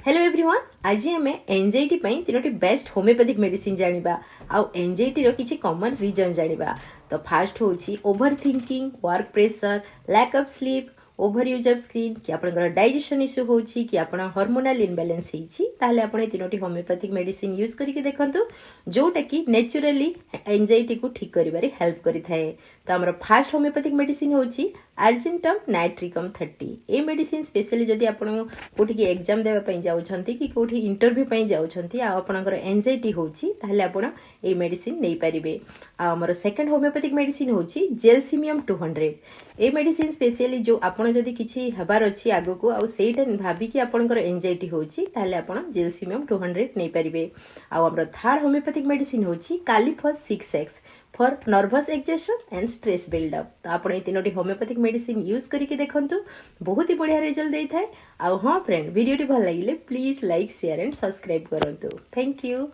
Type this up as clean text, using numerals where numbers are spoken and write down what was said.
Hello everyone आज आम anxiety तीनोटी best homeopathic medicine जानिबा आउ एंजाइटी रो किछि कॉमन रीजन जानिबा। तो फास्ट होची over thinking, work pressure, lack of sleep, over use of screen कि आपनकर डाइजेशन इश्यू होची कि आपन हार्मोनल इनबैलेंस हेची ताले आपन तीनोटी होमियोपैथिक मेडिसिन यूज करके देखंतु जोटा कि नेचुरली एंजाइटी को ठीक करिबारे हेल्प करि थाए। तो हमर फास्ट होमियोपैथिक मेडिसिन होची argentum nitricum 30। A medicine specially जदि आपन कोठी की एग्जाम देबा पई जाउछंती कि कोठी इंटरव्यू पई जाउछंती आ आपनकर एंजाइटी होची ताले आपन ए मेडिसिन नै परिबे। आ हमर सेकंड होमियोपैथिक मेडिसिन होची जेलसिमियम 200। ए मेडिसिन स्पेशली जो आपन जदि किछि हबार अछि आगो को आ सेटा भाबी कि आपनकर एंजाइटी होची ताले आपन जेलसिमियम 200 नै परिबे। आ हमर थर्ड होमियोपैथिक मेडिसिन होची kali phos 6x for nervous exhaustion and stress buildup. तो आप तीनोटी होमियोपैथिक मेडिसिन यूज करके देखंतु बहुत ही बढ़िया रिजल्ट देई थाए। आ हाँ फ्रेंड वीडियो भल लगिले please like share and subscribe करंतु। Thank you.